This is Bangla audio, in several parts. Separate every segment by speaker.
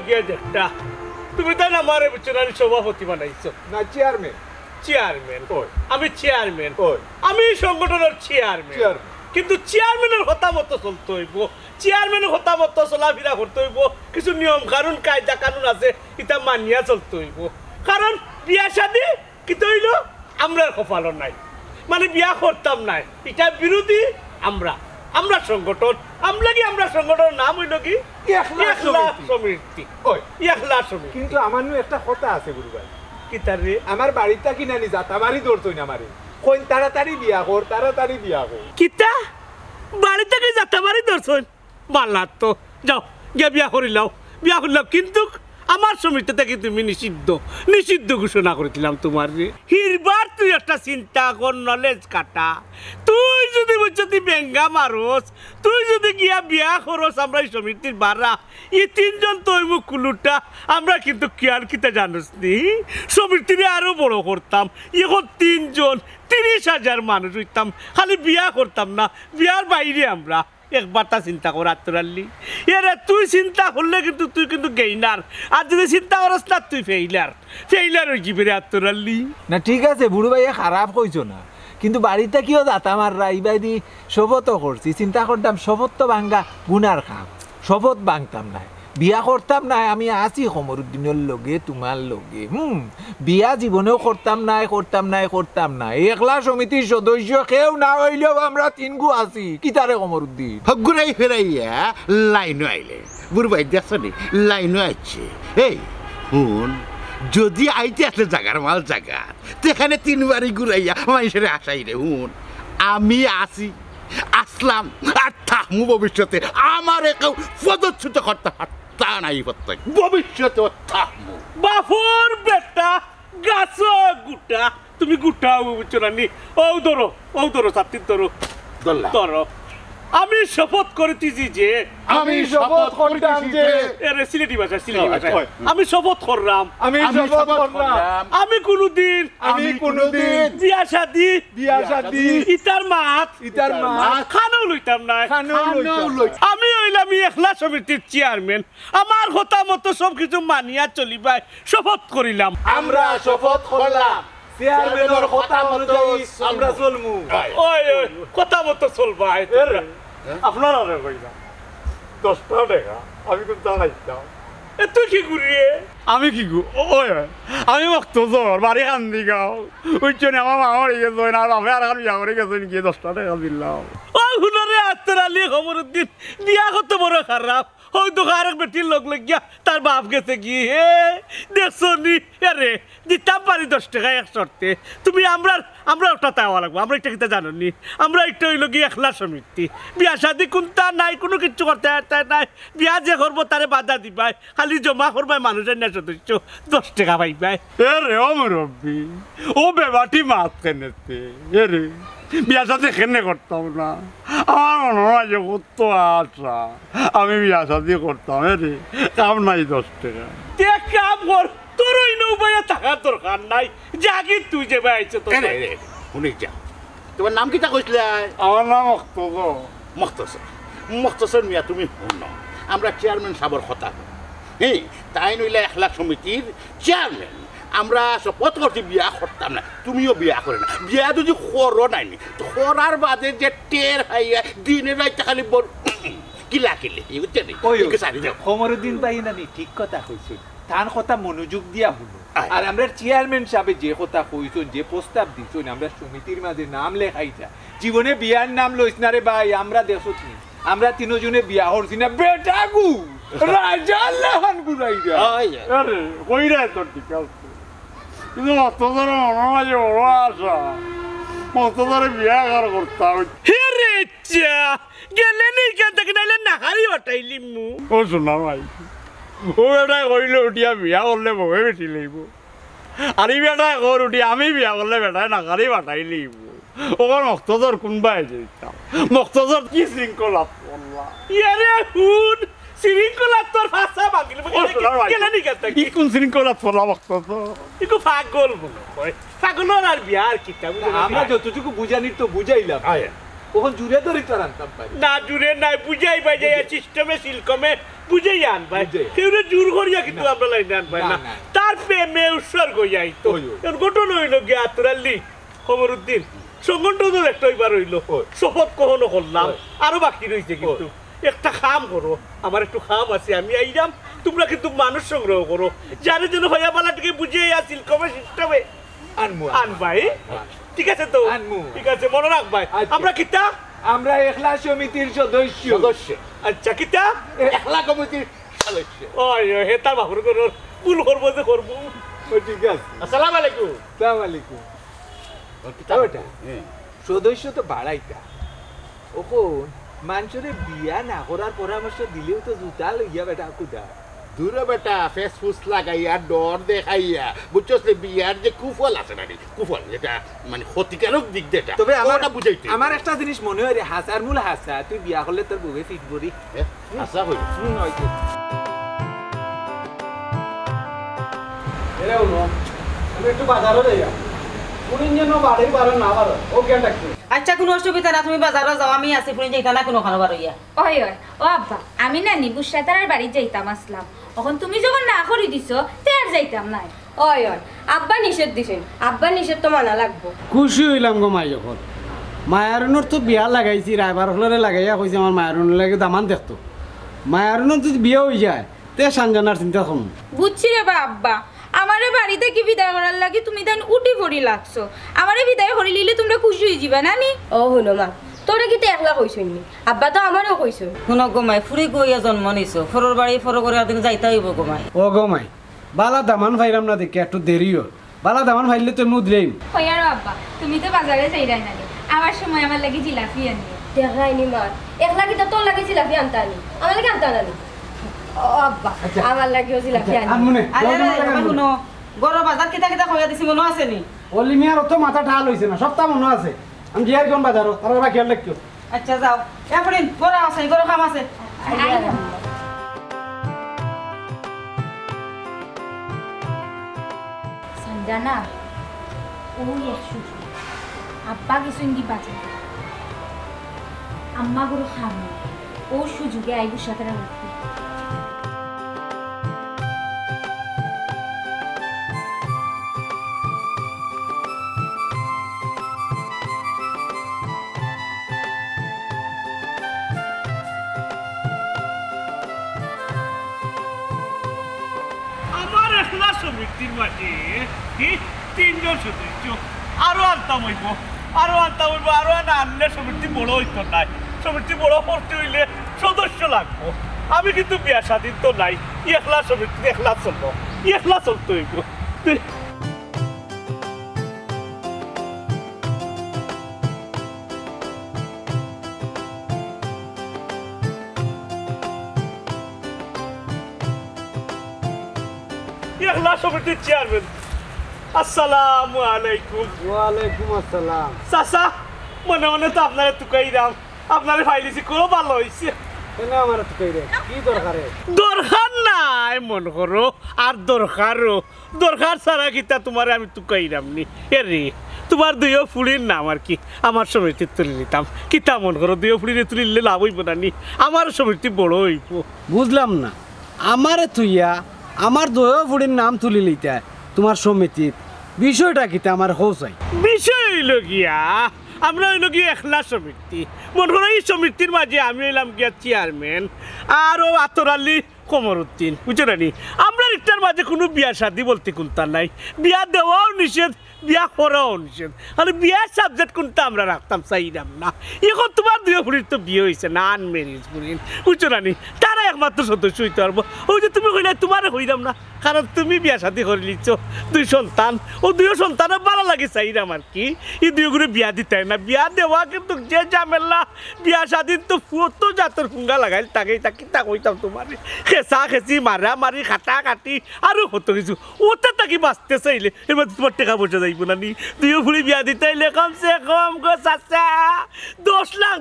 Speaker 1: গিয়ে দেখটা তুমি তাই না আমারে বুঝছানি সভাপতি বানাইছো
Speaker 2: না চেয়ারম্যান
Speaker 1: চেয়ারম্যান আমি চেয়ারম্যান আমি সংগঠনের চেয়ারম্যান কিন্তু চেয়ারম্যানের কথা মতো চলতে হইব চেয়ারম্যানের কথা মতো চলাফেরা করতে হইব কিছু নিয়ম কানুন কায়দা কানুন আছে এটা মানিয়া চলতে হইব কারণ বিয়া শাদী কি হইল আমরা কপালন নাই মানে বিয়া করতাম নাই এটা বিরোধী আমরা আমরা সংগঠন আমরা সংগঠনের নাম হইল কি একলা সমিতি একলা সমিতি
Speaker 2: কিন্তু আমার একটা কথা আছে গুরু ভাই
Speaker 1: কি তার রে
Speaker 2: আমার বাড়িটা কিনা নি যাতা বাড়ি দৌড়তই না আমারে কোন তাড়াতাড়ি বিয়া কর
Speaker 1: কিতা বাড়ি থেকে যাতা বাড়ি দর্শন মাল্লা তো যাও গিয়া বিয়া করিলাও কিন্তু আমার সমিতি থেকে তুমি নিষিদ্ধ ঘোষণা করেছিলাম তোমার রে হিরবার তুই একটা চিন্তা কর নলেজ কাটা তুই যদি বুঝছি বেঙ্গা মারস তুই যদি গিয়া বিয়া করস আমরা এই সমিতির বাড়া এই তিনজন তুই মুখ কুলুটা আমরা কিন্তু কেয়ার কিতা জানোস নি সমিতিরে আরো বড় করতাম এখন 3 জন 30,000 মানুষ হইতাম খালি বিয়া করতাম না বিয়ার বাইরে আমরা একবার তা চিন্তা কর আত্মরাল্লি এরে তুই চিন্তা করলে কিন্তু তুই কিন্তু গেইনার আর যদি চিন্তা করস না তুই ফেইলার হয়ে যাবি রে আত্মরাল্লি
Speaker 3: না ঠিক আছে বুড়ো ভাইয়া খারাপ কইছো না কিন্তু বাড়িতে কিও যাতা মাররা ইবাই দি শপথ করছি চিন্তা করতাম শপথ তো ভাঙ্গা গুনার খাম শপথ ভাঙতাম না বিয়া করতাম না আমি আছি কমরুদ্দিনের লগে তোমার লগে বিয়া জীবনেও করতাম না একলা সমিতির সদস্য কেউ না হইলেও আমরা 3 গু আছি কি তারে কমরুদ্দিন
Speaker 4: ঘুরাই ফেরাইয়া লাইনও আইলে বুড়বাই দেখছি লাইনও আইছে এই হুন যদি আইতে আসলে জাগার মাল জাগা সেখানে 3 বারই ঘুরাইয়া মানুষের আশাই রে হুন আমি আছি আসলাম আর থামু ভবিষ্যতে আমার কেউ পদচ্যুত করতে তা নাই প্রত্যেক ভবিষ্যতে থামু
Speaker 1: বাফর বেটা গাছ গুটা তুমি গুটা বুঝছো না নি ও ধরো ছাত্রী ধরো আমি শপথ করিতেছি যে
Speaker 2: আমি শপথ করতাম যে
Speaker 1: এরে সিলেটি ভাষা আমি শপথ করলাম আমি কোনদিন বিয়া শাদী ইতার মাত খানো লইতাম না আমি হইলাম একলা সমিতির চেয়ারম্যান আমার কথা মতো সবকিছু মানিয়া চলিবাই শপথ করিলাম
Speaker 2: আমরা শপথ করলাম চেয়ারম্যানের কথা অনুযায়ী আমরা চলমু
Speaker 1: ওই কথা মতো চলবা আপনারা রে কইলা 10 টাকা আমি কোন জানাইতাম তুই কি ঘুরিয়ে
Speaker 5: আমি কি গো ওই আমি মকতছর বাড়ি কান্দি গাও ওইজন্য আমার মা মরে গেছে না আমি আর বিয়া করে গেছে কি 10 টাকা দিলাম
Speaker 1: ও হুনরে আত্তরালি খবরউদ্দিন বিয়া কত বড় খারাপ ওই তো আরেক বেটির লোক লাগিয়া তার বাপ গেছে কি হে দেখছো নি আরে দিতাম পারি 10 টাকা এক শর্তে তুমি আমরা ওটা তাওয়া লাগবো আমরা একটা কিতা জানো নি আমরা একটা হইল গিয়ে একলা সমিতি বিয়া শাদি কোনটা নাই কোনো কিছু করতে নাই বিয়া যে করবো তারে বাধা দিবাই খালি জমা করবাই মানুষের না সদস্য 10 টাকা পাইবাই
Speaker 5: এরে ও মুরব্বি ও বেবাটি মাছ কেনেতে এরে বিয়া শাদি কেনে করতাম না আমার মনে হয় যে কত আশা আমি বিয়া শাদি করতাম এরে কাম নাই 10 টাকা
Speaker 1: দেখ কাম কর তোর ওই নৌবাইয়া থাকার দরকার নাই জাগি তুই যে বাইছে তো
Speaker 4: শুনে যা তোমার নাম কিটা কইছিলে
Speaker 5: আমার নাম
Speaker 4: মকতছর মিয়া তুমি শুন আমরা চেয়ারম্যান সাহেবের কথা হ্যাঁ তাই নইলে একলা সমিতির চেয়ারম্যান আমরা শপথ করছি বিয়া করতাম না তুমিও বিয়া করে না বিয়া যদি করো নাইনি করার বাদে যে টের হাইয়া দিনে রাইতে খালি কিলা কিলে
Speaker 3: কমরুদ্দিন ভাই না ঠিক কথা কইছে তার কথা মনোযোগ দিয়া হলো আর আমরা চেয়ারম্যান সাহেব যে কথা কইছো যে প্রস্তাব দিছো আমরা সমিতির মাঝে নাম লেখাইছা জীবনে বিয়ার নাম লইছ না রে ভাই আমরা দেখছ নি আমরা 3 জনে বিয়া হরছি না বেটা গু রাজা লাহান গুরাইরা
Speaker 5: আরে কইরা তো ঠিক আছে কিন্তু মকতছর মনে হয় যে বড় আশা মকতছরে বিয়া করতাম
Speaker 1: হেরে চা গেলে নেই কেন দেখে নাইলে নাহারি বাটাইলি মু
Speaker 5: ও শোনা ভাই ও বেটা কইল উঠিয়া বিয়া করলে বউয়ে বেশি লইব আর এই বেটা কর উঠি আমি বিয়া করলে বেটায় নাকারি বাটাই লইব ওর মকতছর কোনবাই যেতাম মকতছর কি শৃঙ্খলা করলা
Speaker 1: ইয়ারে হুন শৃঙ্খলা তোর ভাষা বাগিল গেলে নেই কেন
Speaker 5: কি কোন শৃঙ্খলা করলা মকতছর
Speaker 1: ইকো পাগল বলো পাগল আর বিয়ার কিতা
Speaker 3: আমরা যতটুকু বুঝানির তো বুঝাইলাম ওখান জুড়ে ধরে তার আনতাম পাই
Speaker 1: না জুড়ে নাই বুঝাই বাজাই সিস্টেমে সিলকমে বুঝেই আনবাই কেউ জোর করিয়া কিন্তু আমরা লাইনে আনবাই না তার প্রেমে উৎসর্গ যাই তো ঘটনা হইল গিয়া তোরাল্লি খবরউদ্দিন সংগঠনের একটা এবার হইল শপথ কখনো করলাম আরো বাকি রয়েছে কিন্তু একটা কাম করো আমার একটু কাম আছে আমি আইরাম তোমরা কিন্তু মানুষ সংগ্রহ করো জানে যেন ভাইয়া বালাটাকে বুঝিয়ে আসিল কবে সিস্টেমে আনবাই ঠিক আছে তো ঠিক আছে মনে রাখবাই আমরা কিতা
Speaker 3: আমরা একলা সমিতির সদস্য
Speaker 1: আচ্ছা কিতা
Speaker 4: একলা কমিটির সদস্য
Speaker 1: ওই হে তার বাহুর করো ভুল করবো যে করবো
Speaker 3: ঠিক আছে
Speaker 1: আসসালামু আলাইকুম
Speaker 3: আসসালামু আলাইকুম ওটা সদস্য তো বাড়াইতা ওখন মানুষের বিয়া না করার পরামর্শ দিলেও তো জুতা লইয়া বেটা কুদা
Speaker 4: দূরে বেটা ফেস ফুস লাগাইয়া ডর দেখাইয়া বুঝছস বিয়ার যে কুফল আছে না কুফল যেটা মানে ক্ষতিকারক দিক যেটা
Speaker 3: তবে
Speaker 4: আমারটা বুঝাইতে
Speaker 3: আমার একটা জিনিস মনে হয় রে হাসার মূল হাসা তুই বিয়া করলে তোর বউয়ে ফিট করি
Speaker 4: আশা করি
Speaker 3: হয়তো
Speaker 5: এরাও ন আমি একটু বাজারও যাইয়া কোন যেন বাড়ি বারো না বারো ও কেন ডাকছে
Speaker 6: আচ্ছা কোনো অসুবিধা না তুমি বাজারে যাও আমি আছি ফুনি যাইতা না কোনো খানো বারইয়া
Speaker 7: ওই ওই ও আব্বা আমি না নিবুসাতার বাড়ি যাইতাম আসলাম এখন তুমি যখন না করে দিছো তে আর যাইতাম না
Speaker 8: ওই ওই আব্বা নিষেধ দিছেন আব্বা নিষেধ তো মানা লাগবো
Speaker 5: খুশি হইলাম গো মাই যখন মায়ারুনের তো বিয়া লাগাইছি রায়বার হলরে লাগাইয়া কইছে আমার মায়ারুনের লাগে দামান দেখতো মায়ারুনের যদি বিয়ে হয়ে যায় তে সানজানার চিন্তা করুন
Speaker 7: বুঝছি রে বা আব্বা আমারে বাড়িতে কি বিদায় করার লাগি তুমি দেন উঠি পড়ি লাগছো আমারে বিদায় করি লিলে তোমরা খুশি হয়ে যাবে না নি
Speaker 8: ও শুনো মা তোরা কি একলা কইছই নি আব্বা তো আমারও কইছো
Speaker 6: শুনো গোমাই ফুরি গইয়া জন্ম নিছো ফরর বাড়ি ফর করে দিন যাইতা হইব গোমাই
Speaker 5: ও গো মাই বালা দামান ফাইরাম না দেখে একটু দেরিও বালা দামান ফাইলে তো নুদ্রেম
Speaker 7: ওই আর আব্বা তুমি তো বাজারে যাইরাই না আমার সময় আমার লাগি জিলাপি আনি
Speaker 8: দেখাইনি মা একলা কি তোর লাগে জিলাপি আনতানি আমার লাগে আনতানি ও আব্বা আমার লাগেও জিলাপি আনি
Speaker 5: আনমনে
Speaker 6: আরে রে শুনো গরো বাজার কিতা কিতা কইয়া দিছি মনে আছে নি
Speaker 5: অলি মিয়ার অত মাথা ঢাল হইছে না সবটা মনে আছে আমি জিয়ার কোন বাজারও তার বাকি আর লাগতো
Speaker 6: আচ্ছা যাও এফরিন গরো আছে গরো খাম আছে
Speaker 7: সঞ্জানা ওই একশো আব্বা কিছু ইঙ্গি বাজে আম্মা গুলো খাবো ও সুযোগে আইবুর সাথে রাখতে
Speaker 1: আমার একলা সমিতির মাঝে তিনজন সদস্য আরো আনতাম হইব আরো না আনলে সমিতি বড় হইতো নাই সমিতি বড় করতে হইলে সদস্য লাগবো আমি কিন্তু বিয়া স্বাধীন তো নাই একলা সমিতি একলা চলতে হইব একলা সমিতির চেয়ারম্যান আসসালামু আলাইকুম
Speaker 5: ওয়ালাইকুম আসসালাম
Speaker 1: চাচা মনে মনে তো আপনারা তুকাইরাম আপনারা ফাইলিছি খুব ভালো হয়েছে
Speaker 5: কেন আমার তো কইরে কি দরকারে
Speaker 1: দরকার নাই মনে করো আর দরকার ছাড়া কিতা তোমার আমি তুকাইরাম নি এরে তোমার দুইও ফুলির নাম আর কি আমার সমিতি তুলে নিতাম কিতা মনে করো দুইও ফুলিরে তুলিলে লাভ হইব না নি আমার সমিতি বড় হইব
Speaker 5: বুঝলাম না আমারে তুইয়া আমার দয়া ফুড়ির নাম তুলি লইতা তোমার সমিতির বিষয়টা কিতা আমার হৌসাই
Speaker 1: বিষয় হইল গিয়া আমরা হইল গিয়া একলা সমিতি মনে করো এই সমিতির মাঝে আমি হইলাম গিয়া চেয়ারম্যান আর ও আতরালি কমরউদ্দিন বুঝছো নি আমরা একটার মাঝে কোনো বিয়া শাদি বলতে কোনটা নাই বিয়া দেওয়াও নিষেধ বিয়া করাও নিষেধ আর বিয়ার সাবজেক্ট কোনটা আমরা রাখতাম চাইলাম না এখন তোমার দুই ফুড়ির তো বিয়ে হয়েছে না আনম্যারেজ ফুড়ির বুঝছো নি তারা একমাত্র সদস্য হইতে পারবো ওই যে তুমি কইলে তোমার হইলাম না কারণ তুমি বিয়া শাদি করে নিচ্ছ দুই সন্তান ও দুই সন্তানের ভালো লাগে চাইলাম আর কি এই দুই করে বিয়া দিতে না বিয়া দেওয়া কিন্তু যে ঝামেলা বিয়া শাদিন তো ফুটো জাতের হুঙ্গা লাগাইল তাকেই তাকে তা কইতাম তোমার খেসা খেসি মারামারি খাটা কাটি আরো কত কিছু ওটা তাকে বাঁচতে চাইলে এবার তোমার টাকা পয়সা যাইব না নি দুইও ফুড়ি বিয়া দিতে হইলে কমসে কম গো চাচা 10 লাখ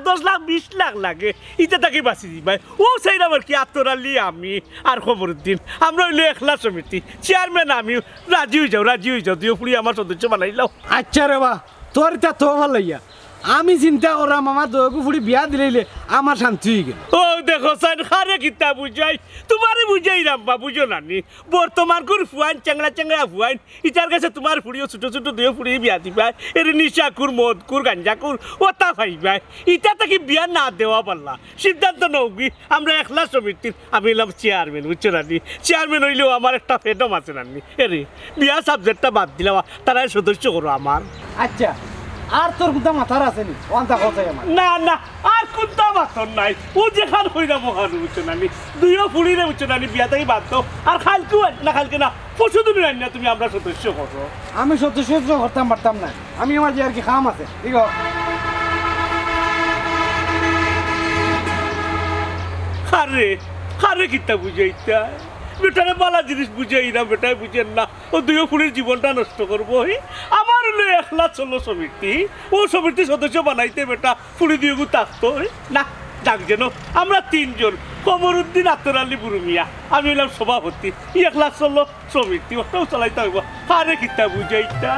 Speaker 1: 20 লাখ লাগে এটা তাকে বাঁচি দিবাই ও চাইলাম আর কি আতরালি আমি আর খবরউদ্দিন আমরা হইলে একলা সমিতি চেয়ারম্যান আমি রাজি হয়ে যাও দুইও ফুড়ি আমার সদস্য বানাইলাও
Speaker 5: আচ্ছা রে বা তোর তা তো ভালো লইয়া
Speaker 9: আমি চিন্তা করাম আমার দয়কু ফুড়ি বিয়া দিলে আমার শান্তি হয়ে গেল।
Speaker 1: ও দেখো সাইন খারে কিতা বুঝাই তোমারে বুঝাই রাম্বা বুঝো নানি বর্তমান কুর ফুয়াইন চ্যাংড়া চ্যাংড়া ফুয়াইন ইটার কাছে তোমার ফুড়িও ছোট ছোট দুই ফুড়ি বিয়া দিবা এর নিশা কুর মদ কুর গাঞ্জা কুর ওটা ফাইবা ইটা তাকে বিয়া না দেওয়া পারলা সিদ্ধান্ত নৌকি আমরা একলা সমিতির আমি এলাম চেয়ারম্যান বুঝছো নানি চেয়ারম্যান হইলেও আমার একটা ফ্রেন্ডম আছে নানি এরে বিয়া সাবজেক্টটা বাদ দিলাম তারা সদস্য করো আমার।
Speaker 9: আচ্ছা আর তোর কোনটা মাথার আছে নি ওয়ান্তা কথাই আমার
Speaker 1: না না আর কোনটা মাথন নাই ও যেখান হইরা মহান বুঝছো নানি দুইও ফুড়িরে বুঝছো নানি বিয়া থেকে বাদ দাও আর খালকেও না খালকে না পশু দিন না তুমি আমরা সদস্য করো।
Speaker 9: আমি সদস্য করতাম পারতাম না আমি আমার যে আর কি খাম আছে ঠিক আছে
Speaker 1: খারে খারে কিতা বুঝাইতা বেটারে বালা জিনিস বুঝাই না বেটাই বুঝেন না ও দুইও ফুড়ির জীবনটা নষ্ট করবো আমার হলো একলা চলো সমিতি ও সমিতির সদস্য বানাইতে বেটা ফুড়ি দিয়ে থাকতো না ডাক যেন আমরা তিনজন কমরুদ্দিন আতর আলী বুরু মিয়া আমি হইলাম সভাপতি একলা চলো সমিতি ওটাও চালাইতে হইব খারে কিতা বুঝাইতা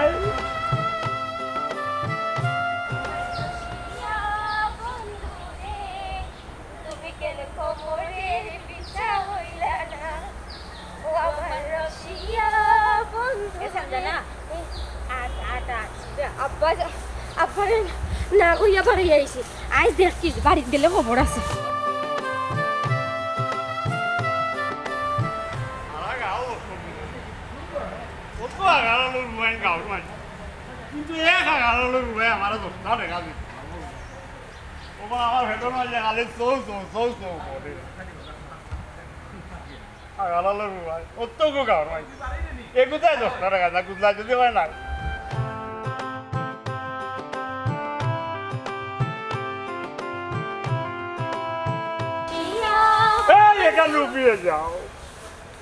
Speaker 8: আব্বারে না কইয়া বাড়ি আইছি আজ দেখছি বাড়িতে গেলে খবর আছে।
Speaker 5: কিন্তু এক আগালো রুবাই আমার 10টা টাকা দিচ্ছে ওবা আমার ভেতর মাঝে খালি চৌ করে আগালো রুবাই অত গো গাওয়ার মাঝে এগুতাই 10টা টাকা না গুজলা যদি হয় না এখানে রুপিয়ে যাও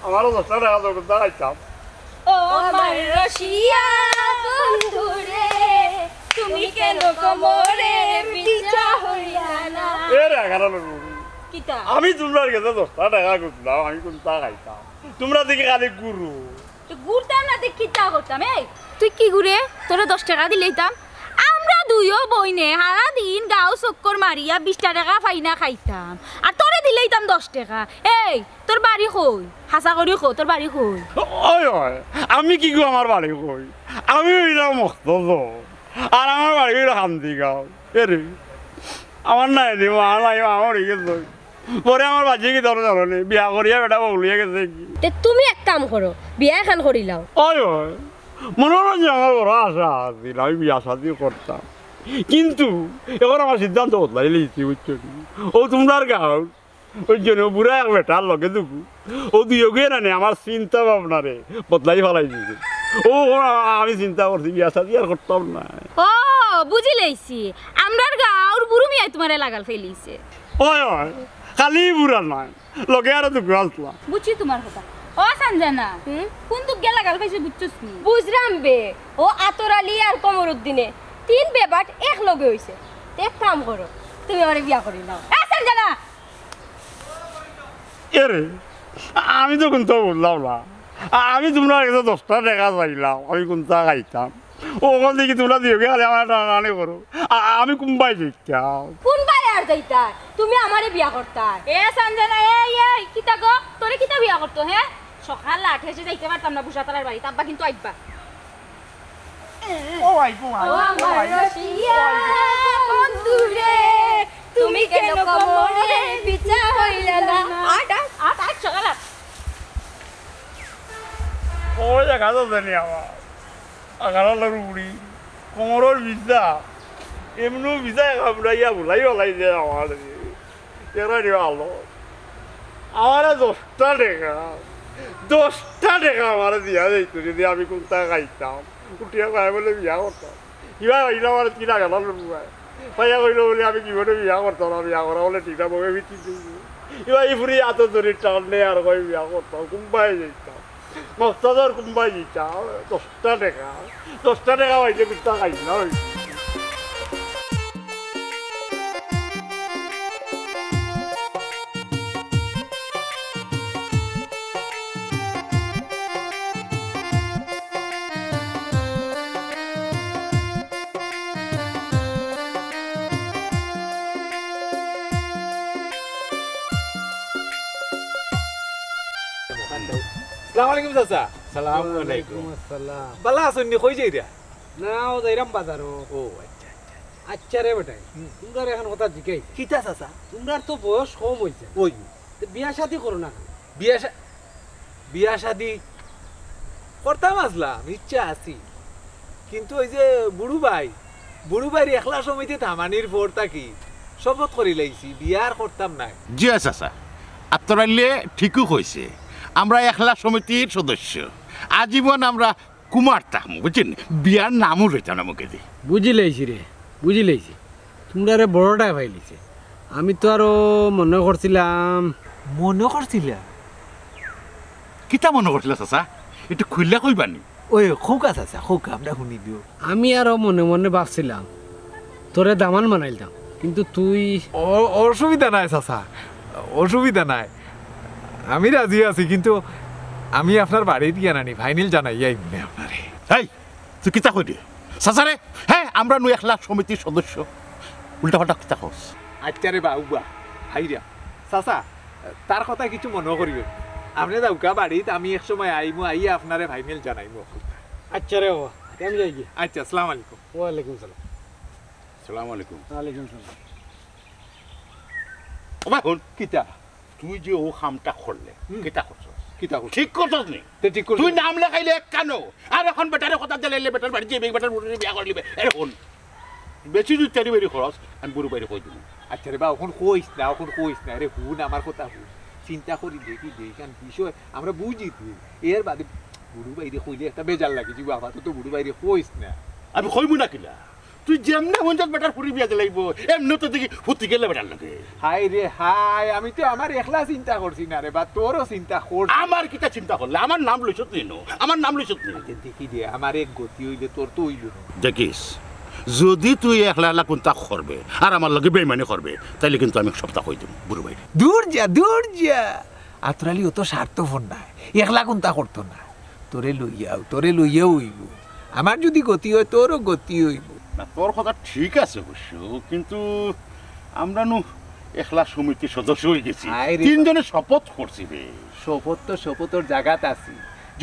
Speaker 5: আমারও 10টা টাকা তো গুজলা খাইতাম।
Speaker 8: ও আমার রসিয়া বন্ধুরে তুমি কেন কোমরে বিছা হইলা না
Speaker 5: এর আগালো রুবি
Speaker 8: কিতা
Speaker 5: আমি তোমরার কাছে 10টা টাকা গুজলাম আমি কোনটা খাইতাম তোমরা দেখি খালি গুরু
Speaker 8: তো ঘুরতাম না দেখ কিতা করতাম এই তুই কি ঘুরে তোরা 10 টাকা দিলেইতাম আমরা দুইও বইনে সারা দিন গাও চক্কর মারিয়া 20 টাকা ফাইনা খাইতাম আর তোরে দিলেইতাম 10 টাকা। এই তোর বাড়ি কই হাসা করি কই তোর বাড়ি কই
Speaker 5: ওই ওই আমি কি গো আমার বাড়ি কই আমি হইলাম মকতছর আর আমার বাড়ি হইল শান্তিগাঁও এরে আমার নাই দি মা নাই আমার গেছে পরে আমার বাজি কি ধরো জানি বিয়া করিয়া বেটা বগলিয়ে গেছে কি
Speaker 8: তে তুমি এক কাম করো বিয়া এখন করিলাও।
Speaker 5: ওই ওই মনোরঞ্জন আমার বড় আশা আছিল আমি বিয়া শাদি করতাম কিন্তু এখন আমার সিদ্ধান্ত বদলাই লিখছি বুঝছো ও তোমার গাঁও ওই জন্য বুড়া এক বেটার লগে দুকু ও দুইগে না আমার চিন্তা ভাবনা রে বদলাই ফেলাই দিয়েছে ও আমি চিন্তা করছি বিয়া শাদি আর করতাম না।
Speaker 8: ও বুঝি লইছি আমরার গাঁর বুড়ু মিয়াই তোমারে লাগাল ফেলিছে।
Speaker 5: ওই ওই খালি বুড়া নয় লগে আর দুকু আসলাম
Speaker 7: বুঝছি তোমার কথা ও সঞ্জনা কোন দুঃখ গেলা গাল পাইছে বুঝছস নি
Speaker 8: বুঝরাম বে ও আতর আলী আর কমরুদ্দিনে 3 বেবাট এক লগে হইছে এক কাম করো তুমি আমারে বিয়া করি নাও।
Speaker 7: এ সঞ্জনা
Speaker 5: এরে আমি তো কোনটা বললাম না আমি তোমরা কাছে 10টা টাকা চাইলাম আমি কোনটা খাইতাম ওখান থেকে তোমরা দিও খালি আমার টানাটানি করো আমি কোনবাই যাইতাম
Speaker 8: কোন বাই আর যাইতা তুমি আমারে বিয়া করতা।
Speaker 7: এ সঞ্জনা এই কিতা গো তোরে কিতা বিয়া করতো হ্যাঁ সকাল 8 এসে যাইতে পারতাম না বুসাতালার বাড়ি তাব্বা কিন্তু আইবা
Speaker 5: ও আইবো
Speaker 8: ও আমার রসিয়া বন্ধুরে তুমি কেন কোমরে বিছা হইলা না
Speaker 7: আট সকাল
Speaker 5: ও জায়গা তো জানি আমার আগালার উড়ি কোমরের ভিজা এমনি ভিজা ঘাবড়াইয়া ভুলাই ওলাই যায় আমার এরা ভালো আমার 10টা টাকা আমার দিয়া যাইত যদি আমি কোনটা খাইতাম উঠিয়া খাই বলে বিয়া করতাম কিবা হইল আমার কিনা গেল ভাইয়া কইল বলে আমি কি করে বিয়া করতাম না বিয়া করা বলে ঠিকঠাক ভাবে ভিত্তি এবার এই ফুরি এত জোরে টানে আর কই বিয়া করতাম কোনবাই যাইতাম মকতছর কোনবাই যাইতাম 10টা টাকা হইলে কোনটা খাই না
Speaker 3: আসসালামু আলাইকুম চাচা
Speaker 9: আসসালামু আলাইকুম আসসালাম
Speaker 3: বালা আছেন নি কই যাই দিয়া
Speaker 9: না ও যাইরাম বাজারও
Speaker 3: ও আচ্ছা
Speaker 9: আচ্ছা রে বেটাই তোমরা এখন কথা জিগাই
Speaker 3: কিতা চাচা
Speaker 9: তোমরা তো বয়স কম হইছে
Speaker 3: ওই
Speaker 9: বিয়া শাদি করো না
Speaker 3: বিয়া শাদি করতাম আসলাম ইচ্ছা আছি কিন্তু ওই যে বুড়ু ভাইয়ের একলা সমিতি থামানির পর থাকি শপথ করি লাইছি বিয়ার করতাম নাই
Speaker 4: জি চাচা আপনারাইলে ঠিকও কইছে আমরা একলা সমিতির সদস্য আজীবন আমরা কুমার থাকবো বুঝছেন বিয়ার নামও রইতাম না মুখে দিয়ে
Speaker 9: বুঝি লাইছি রে বুঝি লাইছি তোমরা রে বড়টাই পাইলিছে আমি তো আরো মনে করছিলাম
Speaker 4: কিতা মনে করছিল চাচা একটু খুললা কইবানি
Speaker 3: ওই খোকা চাচা খোকা আমরা শুনি দিও
Speaker 9: আমি আরো মনে মনে ভাবছিলাম তোরে দামান বানাইলাম কিন্তু তুই
Speaker 3: অসুবিধা নাই চাচা অসুবিধা নাই আমি রাজি আছি কিন্তু আমি আপনার বাড়ি দিয়ে নানি ফাইনাল জানাই আপনারে
Speaker 4: এই তুই কিতা কই দিয়ে চাচারে হ্যাঁ আমরা নু একলা সমিতির সদস্য উল্টা পাল্টা কিতা কস
Speaker 3: আচ্ছা রে বাউবা হাইরা চাচা তার কথা কিছু মনে করিও আপনি যাওকা বাড়িতে আমি এক সময় আইমু আইয়া আপনারে ফাইনাল জানাইমু
Speaker 9: আচ্ছা রে বাবা আমি যাই গিয়ে
Speaker 3: আচ্ছা আসসালামু আলাইকুম
Speaker 9: ওয়ালাইকুম সালাম
Speaker 4: আসসালামু আলাইকুম
Speaker 9: ওয়ালাইকুম সালাম
Speaker 4: ওমা হন
Speaker 3: কিতা
Speaker 4: তুই যে ও কামটা করলে কিতা করছস
Speaker 3: কিতা করছ
Speaker 4: ঠিক করছস নি
Speaker 3: তে ঠিক করছ
Speaker 4: তুই নাম লেখাইলে কেন আর এখন বেটারে কথা দিলে বেটার বাড়ি যাবে বেটার মুড়ি বিয়া করলিবে এর হন বেশি যদি তেরি বেরি খরচ আমি বুড়ো বাইরে কই দিব
Speaker 3: আচ্ছা রে বা এখন কইস না রে হুন আমার কথা হুন চিন্তা করি দেখি দেখান বিষয় আমরা বুঝি তুই এর বাদে বুড়ো বাইরে কইলে একটা বেজার লাগে যে বাবা তো বুড়ো বাইরে কইস না
Speaker 4: আমি কইমু না কিলা তুই যেমনে হন যাক বেটার ফুরি বিয়া লাগবো এমনি তো দেখি ফুটি গেলে বেটার লাগে
Speaker 3: হাই রে হাই আমি তো আমার একলা চিন্তা করছি না রে বা তোরও চিন্তা কর
Speaker 4: আমার কিটা চিন্তা করলে আমার নাম লইছত নি আমার নাম লইছত নি
Speaker 3: দেখি দে আমার এক গতি হইলে তোর তো হইল না
Speaker 4: দেখিস যদি তুই একলা একলা কোনটা করবে আর আমার লগে বেইমানি করবে তাইলে কিন্তু আমি সপ্তাহ কই দেব বুড়ো ভাই
Speaker 3: দূর যা আতরালি ও তো স্বার্থপর না একলা কোনটা করতো না তোরে লইয়াও হইব আমার যদি গতি হয় তোরও গতি হইব
Speaker 4: না তোর কথা ঠিক আছে অবশ্য কিন্তু আমরা নু একলা সমিতির সদস্য হয়ে গেছি তিনজনে শপথ করছি রে
Speaker 3: শপথর জায়গাত আছি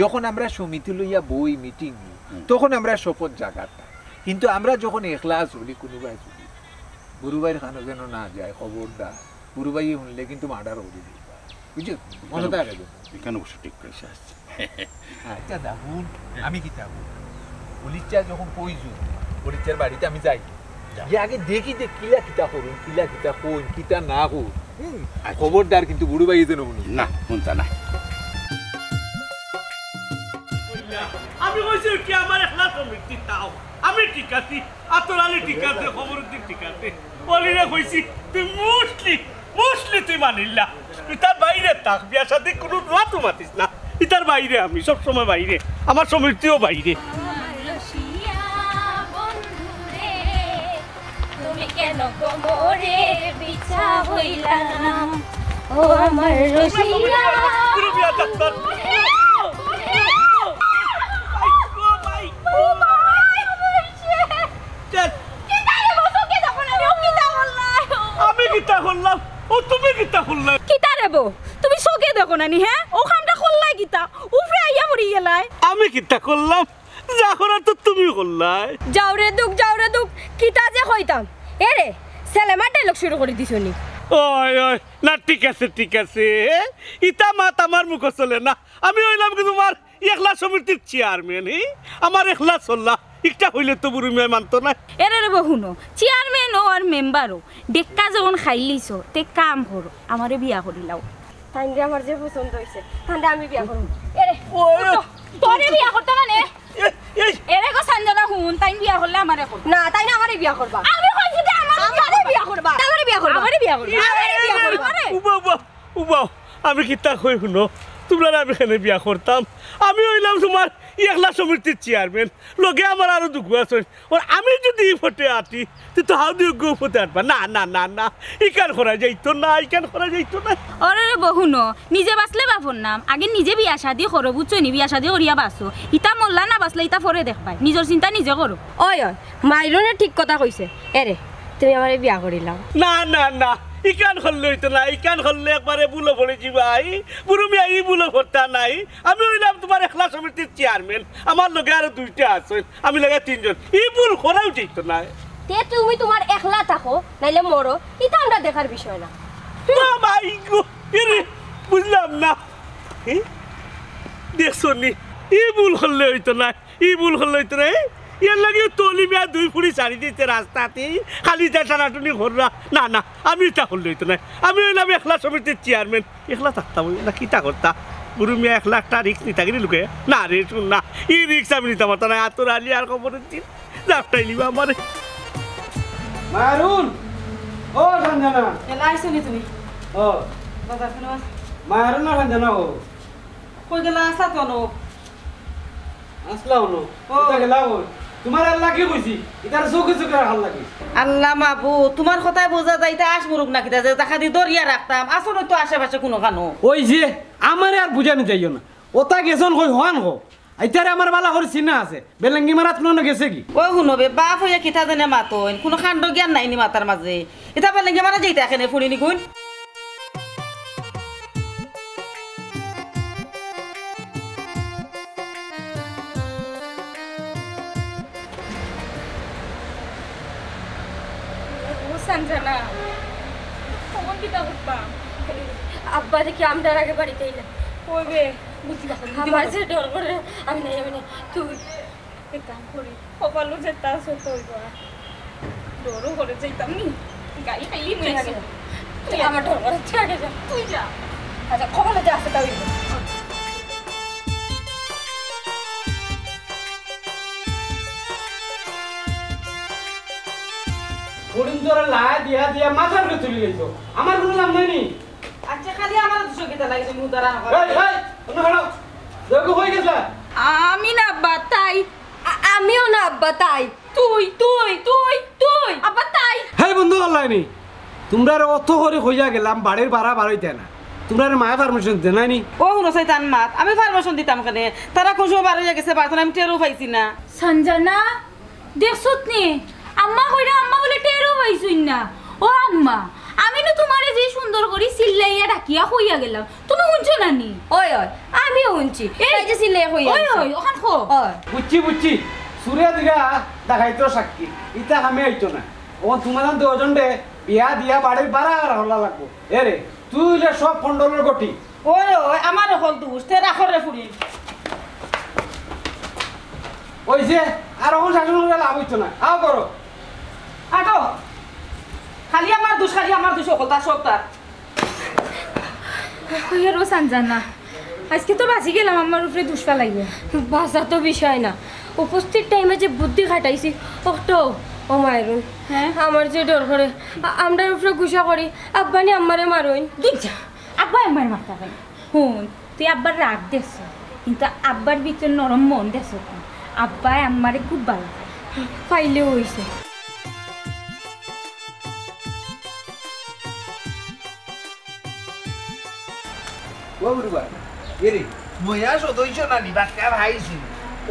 Speaker 3: যখন আমরা সমিতি লইয়া বই মিটিং তখন আমরা শপথ জায়গাত কিন্তু আমরা যখন একলা চলি কোনোবাই চলি বুড়ু ভাইয়ের খানো যেন না যায় খবরদার বুড়ু ভাই শুনলে কিন্তু মার্ডার হয়ে দিবে বুঝছো মনে থাকে
Speaker 4: এখানে অবশ্য ঠিক করেছে
Speaker 3: আচ্ছা দেখুন আমি কি থাকবো পুলিশটা যখন কইছু পুলিশের বাড়িতে আমি যাই গিয়ে আগে দেখি যে কিলা কিতা করুন কিতা না করুন খবরদার কিন্তু বুড়ু ভাই যেন
Speaker 4: না শুনতা না
Speaker 1: আমি কইছি কি আমার একলা সমিতি তাও আমি ঠিক আছি আতরালি ঠিক আছে খবরউদ্দিন ঠিক আছে বলিরে কইছি তুই মুসলি তুই মানিল্লা ইতার বাইরে থাক বিয়া শাদি কোনো রাতও মাতিস না ইতার বাইরে আমি সব সময় বাইরে আমার সমিতিও বাইরে
Speaker 8: তুমি কেন কোমরে বিছা হইলা ও আমার রসিয়া
Speaker 1: পুরো বিয়া ডাক্তার আমি কিতা করলাম ও তুমি কিতা করলাম
Speaker 8: কিতা রেবো তুমি চোখে দেখো নানি হ্যাঁ ওখানটা করলাই কিতা উফরে আইয়া মরি গেলাই
Speaker 1: আমি কিতা করলাম যা করার তো তুমি করলাই
Speaker 8: যাও রে দুঃখ কিতা যে কইতাম এরে সেলেমার ডায়লগ শুরু করে দিছনি
Speaker 1: ওই না ঠিক আছে ইতা মাত আমার মুখ চলে না আমি হইলাম কি তোমার একলা সমিতির চেয়ারম্যান আমার একলা চললা একটা হইলে তো বুড়ি মেয়ে মানতো না
Speaker 8: এরে রে বহুনো চেয়ারম্যান ও আর মেম্বারও ডেক্কা যখন খাইলিছো তে কাম করো আমারে বিয়া করিলাও
Speaker 10: তাইন্ডে আমার যে পছন্দ হইছে তাইন্ডে আমি বিয়া করব
Speaker 8: এরে তোরে বিয়া করতে মানে এরে গো সঞ্জনা হুন তাইন বিয়া করলে আমারে কর
Speaker 10: না তাইনা আমারে বিয়া করবা
Speaker 8: আমি কইছি যে আমারে বিয়া করবা
Speaker 10: আমারে বিয়া করবা
Speaker 1: উবা আমি কিতা কই শুনো তোমরা আমি এখানে বিয়া করতাম আমি হইলাম তোমার একলা সমিতির চেয়ারম্যান লগে আমার আরো দুঃখ আছে আমি যদি ফটে আটি তুই তো হাউ দিয়ে গো ফটে আটবা না ইকান করা যাইতো না
Speaker 8: আরে রে বহুনো নিজে বাসলে বাপর নাম আগে নিজে বিয়া শাদি করো বুঝছো নি বিয়া শাদি করিয়া বাসো ইতা মল্লা না বাসলে ইতা পরে দেখবাই নিজের চিন্তা নিজে করো
Speaker 10: ওই মাইরনে ঠিক কথা কইছে এরে তুমি আমারে বিয়া করিলাম
Speaker 1: না ইকান করলে হইতো না ইকান করলে একবারে বুলো পড়েছি ভাই বুড়ো মিয়া ই বুলো ভরতা নাই আমি হইলাম তোমার একলা সমিতির চেয়ারম্যান আমার লগে আরো 2টা আছে আমি লাগে 3জন ই ভুল করা উচিত না
Speaker 10: তে তুমি তোমার একলা থাকো নাইলে মরো এটা আমরা দেখার বিষয় না
Speaker 1: ভাই গো এরে বুঝলাম না দেখছো নি ই ভুল করলে হইতো না ই ভুল করলে হইতো না এর লাগে তলি মিয়া 2 ফুড়ি ছাড়ি দিতে রাস্তাতে খালি যা টানাটুনি ঘোরা না না আমি এটা করলে হইতো না আমি হইলাম একলা সমিতির চেয়ারম্যান একলা থাকতাম না কিতা করতা বুড়ো মিয়া 1 লাখ টাকা রিক্স নিতে গেলি লুকে না রে শুন না ই রিক্স আমি নিতে পারতাম না এত রালি আর খবরের দিন যাপটাই নিবা আমারে
Speaker 9: মারুন ও সঞ্জনা
Speaker 6: এলা আইছো নি তুমি
Speaker 9: ও
Speaker 6: বাজার কেন
Speaker 9: মারুন না সঞ্জনা ও
Speaker 6: কই গেলা আসা তো নো
Speaker 9: আসলাও নো ও গেলাও তোমার আল্লাহ কি কইছি ইতার চোখে চোখে ভাল লাগে
Speaker 6: আল্লাহ মাবু তোমার কথাই বোঝা যাইতা আস মুরুক নাকি যে টাকা দি দরিয়া রাখতাম আসলে তো আশেপাশে কোনো খানো
Speaker 9: ওই যে আমারে আর বুঝানি যাইও না ওটা গেছন কই হন গো আইতারে আমার বালা করে চিনা আছে বেলেঙ্গি মারাত কোনো গেছে কি
Speaker 6: ওই শুনবে বাপ হইয়া কিতা জানে মাতইন কোনো কাণ্ড জ্ঞান নাই নি মাতার মাঝে এটা বেলেঙ্গি মারা যাইতা এখানে ফুড়ি নি কোন
Speaker 10: সঞ্জনা কখন কিতা করবা আব্বা দেখি আমরা আগে বাড়িতে এলাম কইবে বুঝি আমার যে ডর করে আমি নাই তুই এক কাম করি কপালও যে তা সত হইবা ডরও করে যাইতাম নি গাড়ি খাইলি মই আগে তুই আমার ডর করে আগে যা তুই যা আচ্ছা কপালে যা আছে তাই
Speaker 9: ফোন ধরে লাই দিয়া দিয়া মাথার উপরে তুলি গেছো আমার কোনো নাম নাই নি
Speaker 6: আচ্ছা খালি আমার দুশো কিতা লাগে মুখ দ্বারা
Speaker 9: এই এই তুমি হলো দেখো কই গেছলা
Speaker 10: আমি না আব্বা তাই আমিও না আব্বা তাই তুই তুই তুই তুই আব্বা তাই
Speaker 9: হেই বন্ধু আল্লাহনি তোমরা অত করে কইয়া গেলাম বাড়ির ভাড়া বাড়াইতে না তোমরা মায়া পারমিশন দে নাইনি
Speaker 6: ও হুনো সাইতান মাত আমি পারমিশন দিতাম কেন তারা কোন সময় বার হইয়া গেছে বাতন আমি টেরও পাইছি না
Speaker 8: সঞ্জনা দেখছত নি আম্মা কইরা আম্মা বলে টেরও পাইছুই না ও আম্মা আমি না তোমারে যে সুন্দর করে সিল্লাইয়া ডাকিয়া হইয়া গেলাম তুমি শুনছো না নি
Speaker 10: ওই ওই আমিও শুনছি এই যে সিলে হইয়া
Speaker 8: ওই ওই ওখান খো
Speaker 10: ওই
Speaker 9: বুঝছি বুঝছি সুরিয়া দিগা দেখাইতো সাক্ষী ইটা আমি আইতো না ও তোমার দুজন দে বিয়া দিয়া বাড়ির ভাড়া আর হলা লাগবো এরে তুই লে সব ফন্ডলের গটি
Speaker 6: ওই ওই আমার হল দুষ তে রাখরে ফুরি
Speaker 9: ওই যে আর ওখান শাসন করে লাভ হইতো না আও করো
Speaker 6: আটো খালি আমার দুষ হল তার সব তার
Speaker 8: কইয়া রো সঞ্জনা আজকে তো বাঁচি গেলাম আমার উপরে দুষ্পা লাগবে
Speaker 10: বাসা তো বিষয় না উপস্থিত টাইমে যে বুদ্ধি খাটাইছি ওটো ও মায়েরুন
Speaker 8: হ্যাঁ
Speaker 10: আমার যে ডর করে আমরা উপরে গুসা করি আব্বানি আমারে মারুন
Speaker 8: দুইটা আব্বা আমার মাথা ভাই হুন তুই আব্বার রাগ দেছ কিন্তু আব্বার ভিতরে নরম মন দেছ আব্বা আমারে খুব ভালো
Speaker 10: ফাইলেও হইছে
Speaker 3: ও বুড়া এরে ময়া সদস্য না নি বাক্কা ভাইছি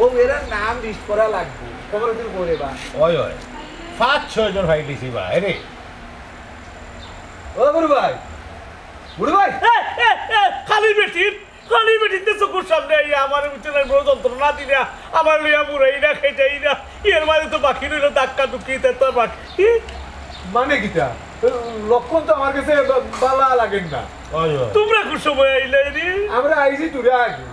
Speaker 3: ও এরা নাম লিস্ট করা লাগবে খবর তুই করে বা
Speaker 4: ওই ওই 5-6 জন ফাইট দিছি বা রে
Speaker 3: ও বুড়া ভাই
Speaker 1: খালি বেটিতে চোখের সামনে আইয়া আমার ভিতরে বড় যন্ত্রণা দিনা আমার লইয়া মুড়াই না খেটাই না এর মাঝে তো বাকি রইল ধাক্কা টুকি তো বাকি
Speaker 2: মানে কিটা লক্ষণ তো আমার কাছে বালা লাগেন না
Speaker 4: ওই ওই
Speaker 1: তোমরা কোন সময় আইলে রে
Speaker 2: আমরা আইছি দূরে আগে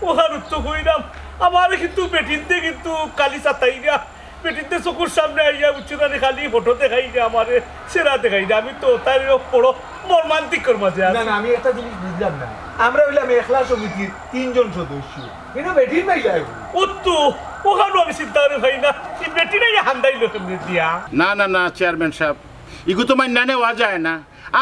Speaker 1: ওখান তো কইরাম আমার কিন্তু বেটিনতে কিন্তু কালি চাতাই না বেটিনতে চোখের সামনে আইয়া উচ্চরানি খালি ফটো দেখাই না আমারে সেরা দেখাই না আমি তো তার পড়ো মর্মান্তিকর মাঝে
Speaker 2: না না আমি একটা জিনিস বুঝলাম না আমরা হইলাম একলা সমিতির 3 জন সদস্য কিন্তু বেটির নাই যাই
Speaker 1: ও তো ওখানে আমি চিন্তা করে ভাই না এই বেটি নাই হান্দাইলো কেমনে দিয়া
Speaker 4: না না না চেয়ারম্যান সাহেব ইগু তো মান্য নেওয়া যায় না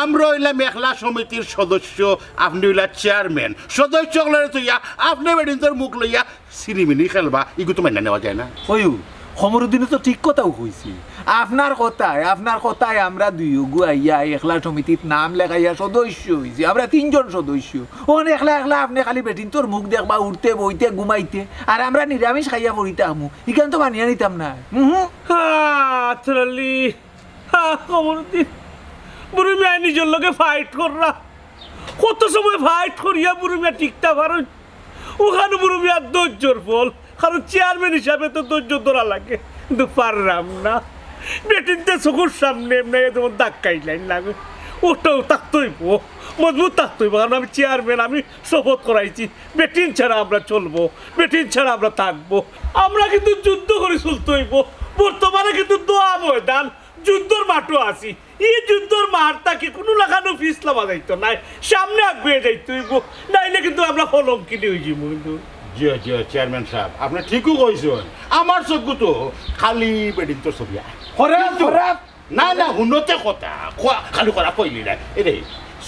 Speaker 4: আমরা হইলাম মেখলা সমিতির সদস্য আপনি হইলা চেয়ারম্যান সদস্য হলে তুইয়া আপনি বেডিন্তর মুখ লইয়া সিরিমিনি খেলবা ইগু তো মান্য নেওয়া যায় না
Speaker 3: ওইউ সমরুদ্দিনে তো ঠিক কথাও কইছি আপনার কথায় আমরা দুই গুয়াইয়া একলা সমিতির নাম লেখাইয়া সদস্য হইছি আমরা 3 জন সদস্য ওখানে একলা আপনি খালি বেটিন তোর মুখ দেখবা উঠতে বইতে ঘুমাইতে আর আমরা নিরামিষ খাইয়া পড়িতে আমু ইখান তো মানিয়া নিতাম না
Speaker 1: আসলে কমরুদ্দিন বুড়ি মিয়া নিজের লগে ফাইট কররা কত সময় ফাইট করিয়া বুড়ি মিয়া টিকতে পারেন ওখানে বুড়ি মিয়ার ধৈর্যর ফল কারণ চেয়ারম্যান হিসাবে তো ধৈর্য ধরা লাগে কিন্তু পারলাম না বেটিনতে চকুর সামনে এমনি যেমন ধাক্কাই লাইন লাগে ওটাও থাকতইব মজবুত থাকতইব কারণ আমি চেয়ারম্যান আমি শপথ করাইছি বেটিন ছাড়া আমরা চলবো বেটিন ছাড়া আমরা থাকবো আমরা কিন্তু যুদ্ধ করে চলতে হইব বর্তমানে কিন্তু দোয়া ময়দান যুদ্ধর মাঠও আছি এই যুদ্ধর মাঠ তাকে কোনো লাগানো ফিসলামা যাইতো নাই সামনে আগুয়ে যাইতে হইব নাইলে কিন্তু আমরা কলঙ্কিনি হয়ে যাবো কিন্তু
Speaker 4: জিও জিও চেয়ারম্যান সাহেব আপনি ঠিকও কইছেন আমার চকু তো খালি বেডিন তো ছবি না না শুনতে কথা খালি করা পইলি না এরে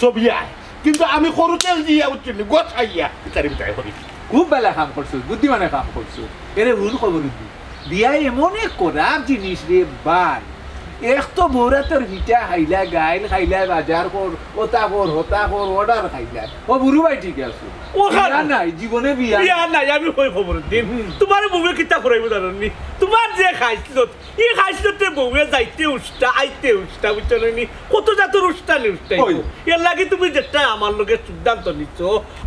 Speaker 4: ছবি আয় কিন্তু আমি সরু তেল দিয়া উঠছি গোছাইয়া তার ভিতরে করি
Speaker 3: খুব বেলা কাম করছো বুদ্ধিমানে কাম করছো এরে ভুল খবর দি বিয়া এমন এক করার জিনিস রে ভাই এক তো বৌরাতর ভিটা খাইলা গাইল খাইলা বাজার কর ওটা কর হতা কর অর্ডার খাইলা ও বুড়ু ভাই ঠিক আছে বিয়া নাই জীবনে বিয়া
Speaker 1: নাই আমি কই খবর দিন তোমার বউয়ে কিতা করাইব জানি তোমার যে খাইছিল এই খাইছিলতে বউয়ে যাইতে উষ্টা আইতে উষ্টা বুঝছনি কত জাতর উষ্টা নিউষ্টা এর লাগি তুমি যেটা আমার লগে সিদ্ধান্ত নিচ্ছ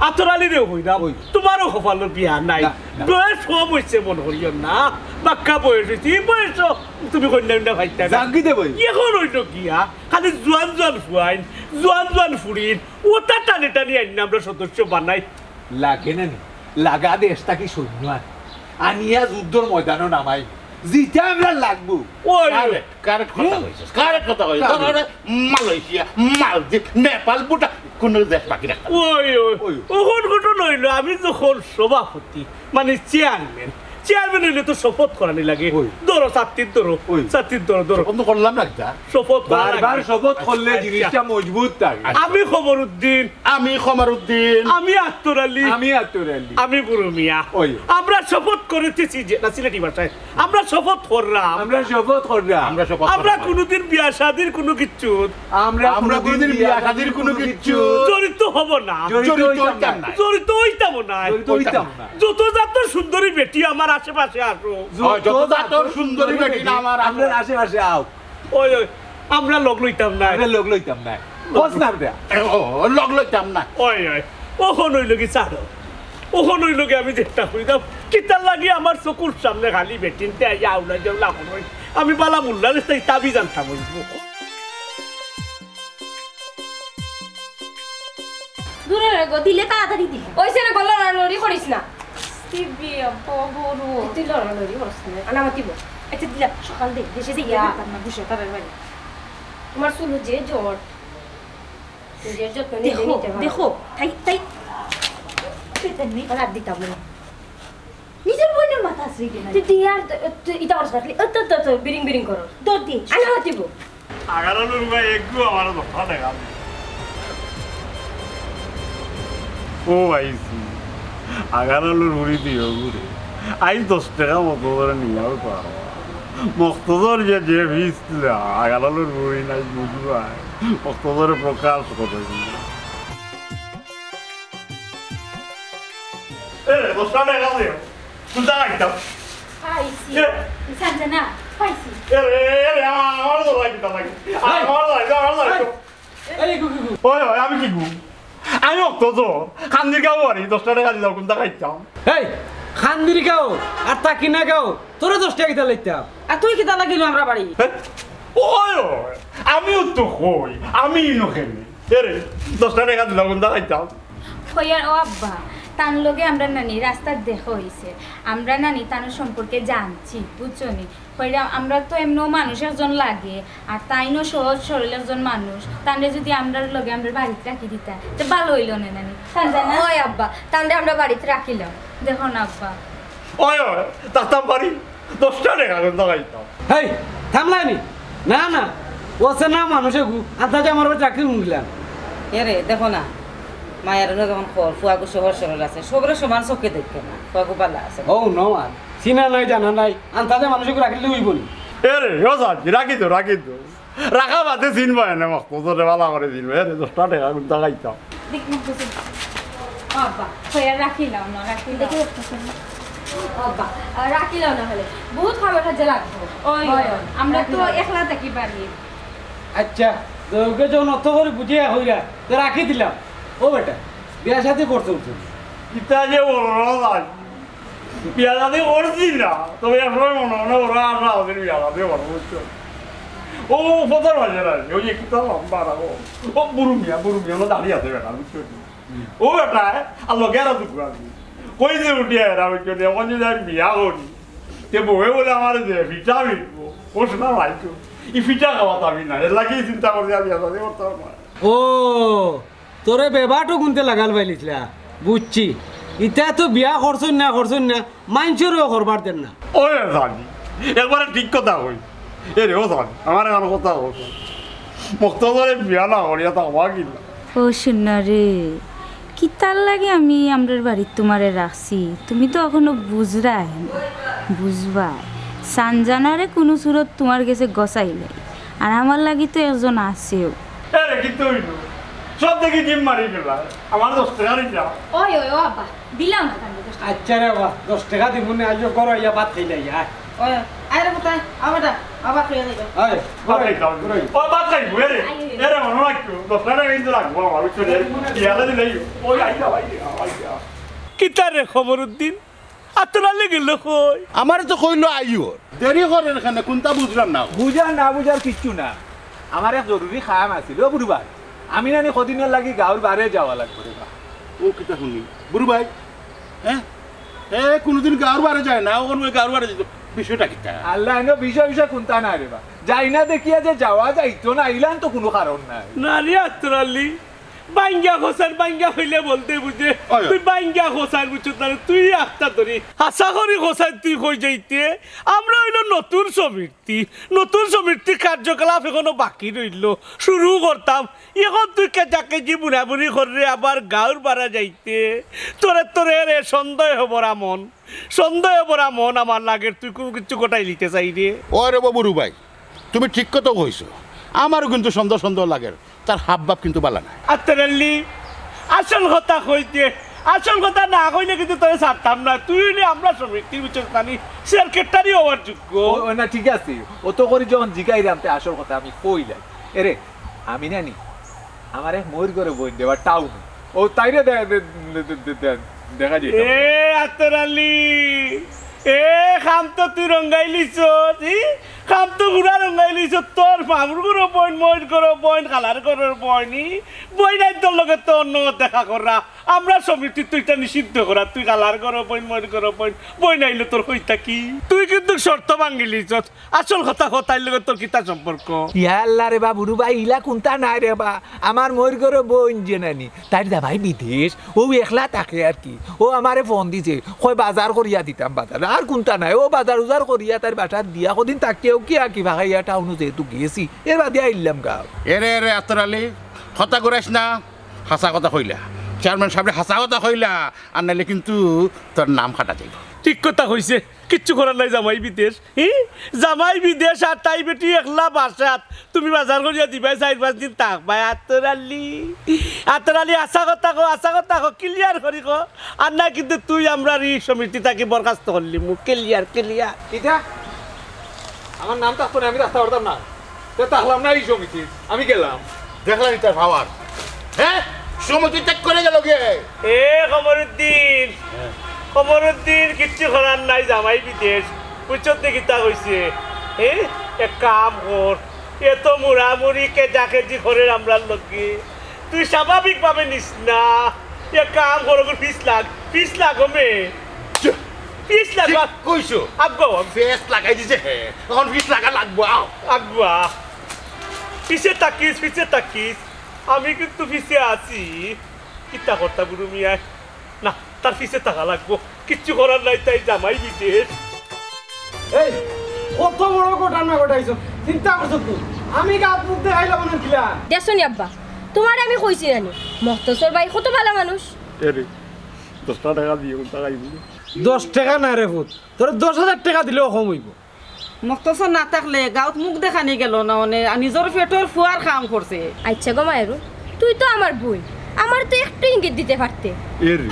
Speaker 1: আতরালি রে হইরা তোমারও কপালের বিয়া নাই বয়স কম হইছে মন করিও না বাক্কা বয়স হইছে এই বয়স তুমি কন্যা ভাইতা
Speaker 3: জাঙ্গি দেব
Speaker 1: এখন হইতো গিয়া খালি জোয়ান জোয়ান ফুয়াইন জোয়ান জোয়ান ফুড়িন ওটা টানে টানি আইন আমরা সদস্য বানাই
Speaker 3: লাগে না লাগা দেশটা কি সৈন্য আনিয়া যুদ্ধর ময়দানও নামাই জিতা আমরা লাগবো
Speaker 4: কারেক্ট কথা কইছিস তোরা মালয়েশিয়া মালদ্বীপ নেপাল ভুটান কোন দেশ বাকি রাখ
Speaker 1: ওই ওখন ঘটনা হইলো আমি যখন সভাপতি মানে চেয়ারম্যান হইলে তো শপথ করানি লাগে ধরো ছাত্রীর ধরো
Speaker 4: বন্ধ করলাম না
Speaker 1: শপথ
Speaker 3: বারবার শপথ করলে জিনিসটা মজবুত থাকে
Speaker 1: আমি খবরউদ্দিন
Speaker 4: আমি খবরউদ্দিন
Speaker 1: আমি আত্তর আলী আমি বুরু মিয়া আমরা শপথ করেছি যে না সিলেটি ভাষায় আমরা শপথ করলাম আমরা কোনোদিন বিয়া শাদির কোনো কিচ্ছু
Speaker 3: আমরা কোনোদিন বিয়া শাদির কোনো কিচ্ছু
Speaker 1: জড়িত হব না জড়িত হইতাম না যত যত সুন্দরী বেটি আমার আশেপাশে আসো
Speaker 4: যত জাতর সুন্দরী বেটি না আমার
Speaker 3: আমরা আশেপাশে আও
Speaker 1: ওই আমরা লগ লইতাম না
Speaker 3: বস না রে
Speaker 4: লগ লইতাম না
Speaker 1: ওই ওখন হইল কি ছাড়ো ওখন হইল কি আমি চেষ্টা করি দাও কিতার লাগি আমার চকুর সামনে খালি বেটিনতে আইয়া আউলা যাও লাভ আমি বালা মুল্লার তাবি জানতাম
Speaker 10: দূরে গো দিলে তাড়াতাড়ি দিলে ওইসে না গল্লা লড়ি করিস না বিয়া বড় তুই লড়ালড়ি করছ না আনামাতিব আচ্ছা দিলা সকাল দে দেশে যাইয়া না বুঝো তার বাড়ি তোমার শুনু যে জ্বর নিজের যত্ন নিজে নিতে হবে দেখো তাই আর দিতাম না নিজের বোনের মাথা আসছে কিনা তুই দিয়ার এটা করছ রাখলি তো বিরিং করো দর দি আনামাতিব
Speaker 5: আগারালুর ভাই একটু আমার কথা দেখা ও ভাইছি আগারালুর মুড়ি দিও ঘুরে আই 10 টাকা মতো ধরে নিয়েও পারো মক্তদর যে ভিজ আগারালুর মুড়ি নাই বুঝবা মক্তদরে প্রকাশ করে এ 10 টাকা দিও তুই দাঁড়াইতাম
Speaker 8: পাইছি সাজনা পাইছি
Speaker 5: আমার তো লাগে আমি কি গু আমি অক্তজর খান্দির গাও আরি 10 টাকা দিলাম কোন দেখাইতাম
Speaker 9: এই খান্দির গাও আর তা কিনা গাও তোরা 10 টাকা দিতে লাইতাম
Speaker 6: আর তুই কিতা লাগিল আমরা বাড়ি
Speaker 5: ওই আমিও তো কই আমি নখেনি এরে 10 টাকা দিলাম কোন দেখাইতাম
Speaker 8: কইয়ার ও আব্বা তার লগে আমরা নানি রাস্তার দেখা হইছে আমরা নানি তার সম্পর্কে জানছি বুঝছনি কইরা আমরা তো এমনও মানুষ একজন লাগে আর তাইনো সহজ সরল একজন মানুষ তানরে যদি আমরা লগে আমরা বাড়িতে রাখি দিতা তো ভালো হইল না নানি জানা
Speaker 10: ওই আব্বা তানরে আমরা বাড়িতে রাখিলাম
Speaker 8: দেখো না আব্বা
Speaker 5: ওই তাতাম বাড়ি 10 টাকা কোন দেখাইতাম
Speaker 9: এই থামলানি না ওসে না মানুষে গু আদাজে আমার চাকরি উঠলাম
Speaker 6: এরে দেখো না মায়ের যখন ফুয়াগু সহজ সরল আছে সবরে সমান চোখে দেখে না ফুয়াগু পালা আছে
Speaker 9: ও নো আর চিনা নাই জানা নাই আন্তাজে মানুষকে রাখিলে হইব নি
Speaker 5: এরে রাখি তো রাখা বাদে চিনবা না মক্তজরে ভালো করে চিনবা এরে 10 টাকা কোন দেখাইতাম
Speaker 8: দেখ না তো আব্বা কইয়া রাখিলাম না রাখিলাম দেখি
Speaker 10: আব্বা রাখিলাম না হলে বহুত খাবার খাজে লাগবে
Speaker 8: ওই আমরা তো একলা থাকি বাড়ি
Speaker 9: আচ্ছা তোকে যখন অত করে বুঝিয়ে হইরা তো রাখি দিলাম ও বেটা বিয়া সাথে করতে উঠছে
Speaker 5: ইতা যে বড় রাজ বিয়া শাদি করছি না তবে এখন মনে মনে ওরা আর আমাদের বিয়া শাদি বড় বুঝছো ও ফতর বাজার আছে ওই একটা লম্বা রাখো ও বুরু মিয়া ওরা দাঁড়িয়ে আছে বেটা বুঝছো ও বেটা আর লগে আর দুপুর আছে কই যে উঠিয়ে এরা বুঝছো এখন যদি আমি বিয়া করি তে বউয়ে বলে আমার যে পিঠা মিলবো ও শোনা ভাইছো ই পিঠা খাওয়া আমি না এর লাগেই চিন্তা করছি আমি বিয়া শাদি করতে পারবো না।
Speaker 9: ও তোরে বেবাটো গুনতে লাগাল পাইলিছিলা বুঝছি ইটা তো বিয়া করছন না মানুষেরও করবার দেন না
Speaker 5: ওই জানি একবারে ঠিক কথা কই এ রে ও জানি আমার এমন কথা বলছো মকতছরে বিয়া না করিয়া তা হওয়া কিনা
Speaker 7: ও শোনা রে কি তার লাগে আমি আমরার বাড়ির তোমারে রাখছি তুমি তো এখনো বুঝরাই বুঝবা সানজানারে কোনো সুরত তোমার কাছে গসাইলে আর আমার লাগি তো একজন আছেও
Speaker 5: এ রে কিন্তু হইল সব দেখি জিম মারি ফেলা আমার 10 টাকা নিয়া
Speaker 8: ওই ওই ও আব্বা দিলাম না কান্দে 10 টাকা
Speaker 9: আচ্ছা রে বাবা 10 টাকা দিব না আজ করো ইয়া ভাত খাই যাই
Speaker 6: ওই আরে কোথায় আবাটা আবার খেয়ে যাইবা
Speaker 9: আয়
Speaker 5: বাতাই দাও ও বাতাই বুয়ে এ রে মনে রাখো 10 টাকা কিন্তু রাখবো আমার চলে বিয়ালে দিলাই ওই আইয়া
Speaker 1: কিতা রে খবরউদ্দিন আতরালে গেল কই
Speaker 4: আমার তো কইলো আইও দেরি করেন এখানে কোনটা বুঝলাম না
Speaker 3: বুঝার না বুঝার কিচ্ছু না আমার এক জরুরি খাম আছিল ও বুড়ু ভাই আমি নানি কদিনের লাগি গাঁর বারে যাওয়া লাগবে রে বা
Speaker 4: ও কিতা শুনি বুড়ু ভাই হ্যাঁ এ কোনোদিন গাঁর বারে যায় না ওখানে গাঁর বারে যেত বিষয়টা কিতা
Speaker 3: আল্লাহ এনে বিষয় কোনটা না রে বা যাই না দেখিয়া যে যাওয়া যাইতো না ইলান তো কোনো কারণ নাই
Speaker 1: না রে আতরালি বাঙ্গা হইলে বলতে বুঝে তুই বাঙ্গা খোসার বুঝছো তাহলে তুই একটা ধরি আশা করি খোসার তুই কই যাইতে আমরা হইল নতুন সমিতি কার্যকলাপ এখনো বাকি রইল শুরু করতাম এখন তুই কেজা কেজি বুড়াবুড়ি করে আবার গাঁর বাড়া যাইতে তোরে রে সন্দেহ ভরা মন আমার লাগে তুই কোনো কিছু গোটাই লিতে চাই রে
Speaker 4: ও রে বুড়ু ভাই তুমি ঠিক কথা কইছো আমারও কিন্তু সন্দেহ লাগে তার হাব বাপ কিন্তু বালা না
Speaker 1: আতরালি আসল কথা না কইলে কিন্তু তোরে ছাড়তাম না তুই আমরা সমিতির বিচার জানি সেক্রেটারি হওয়ার যোগ্য
Speaker 3: ও না ঠিক আছে ও তো করি যখন জিগাইলাম তে আসল কথা আমি কইলাই এরে আমি নানি আমার এক ময়ূর করে বই দেওয়া টাউন ও তাইরে দেখা যায়
Speaker 1: এ আতরালি এ খাম তো তুই রঙ্গাইলিছ খাম তো ঘুরা রঙ্গাইলিছ তোর মামুর করো পয়েন্ট ময়ূর করো পয়েন্ট কালার করো পয়েন্টই বই নাই তোর লগে তো অন্য দেখা করা আমরা সমিতি তুইটা নিষিদ্ধ করা তুই কালার করো পয়েন্ট ময়ূর করো পয়েন্ট বই নাইলে তোর হইতা কি তুই কিন্তু শর্ত ভাঙ্গিলিছ আসল কথার লগে তোর কিতা সম্পর্ক
Speaker 3: ইয়াল্লা রে বা বুড়ু ভাই ইলা কোনটা নাই রে বা আমার ময়ূর করে বইন যে নানি তাই দা ভাই বিদেশ ও একলা থাকে আর কি ও আমারে ফোন দিছে কই বাজার করিয়া দিতাম বাজার আর কোনটা নাই ও বাজার উজার করিয়া তার বাসার দিয়া কদিন তাকেও কি আর কি ভাগাইয়া টাউনে যেহেতু গেছি এর বাদে আইলাম গাঁও
Speaker 4: এরে আতরালি কথা করাইস না হাসা কথা কইলা চেয়ারম্যান সাহেব হাসা কথা কইলা আর নাইলে কিন্তু তোর নাম কাটা যাইব
Speaker 1: ঠিক কথা কইছে কিচ্ছু করার নাই জামাই বিদেশ আর তাই বেটি একলা বাসাত তুমি বাজার করিয়া দিবাই 4-5 দিন থাকবাই আতরালি আশা কথা কো ক্লিয়ার করি কো আর না কিন্তু তুই আমরা এই সমিতি তাকে বরখাস্ত করলি মু ক্লিয়ার
Speaker 3: কিটা আমার নাম থাকতো না আমি রাস্তা করতাম না তো তাহলাম না এই সমিতি আমি গেলাম
Speaker 4: দেখলাম তার ভাবার হ্যাঁ সমিতি ত্যাগ করে গেল গে
Speaker 1: এ খবরউদ্দিন কিচ্ছু করার নাই জামাই বিদেশ বুঝছত দেখি তা কইছে এক কাম কর এত মুড়ামুড়ি কেজি করে আমরা লগে তুই স্বাভাবিকভাবে নিস না এক কাম কর ফিস লাগমে ফিস লাগবা
Speaker 4: কইছো
Speaker 1: আগো
Speaker 4: ফেস লাগাই দিছে হে এখন ফিস লাগা লাগবো
Speaker 1: আগবা পিছে তাকিস আমি কিন্তু পিছে আছি কিতা করতা বুড়ু মিয়া না তার পিছে টাকা লাগবো কিচ্ছু করার নাই তাই জামাই বিদেশ
Speaker 9: এই কত বড় ঘটনা ঘটাইছো চিন্তা করছো তুই আমি গাত মুখ দেখাইলাম না কিলা
Speaker 10: দেখছনি আব্বা তোমার আমি কইছি জানি মকতছর ভাই কত ভালো মানুষ
Speaker 5: এরে 10 টাকা দিয়ে কোনটা গাইবি
Speaker 9: 10 টাকা না রে ভূত তোর 10,000 টাকা দিলেও কম হইব
Speaker 6: মকতছর না থাকলে গাঁৱত মুখ দেখানি গেল না মানে নিজের পেটের ফুয়ার কাম করছে
Speaker 10: আচ্ছা গো মায়েরু তুই তো আমার বোন আমার তো একটু ইঙ্গিত দিতে পারতে
Speaker 5: এরে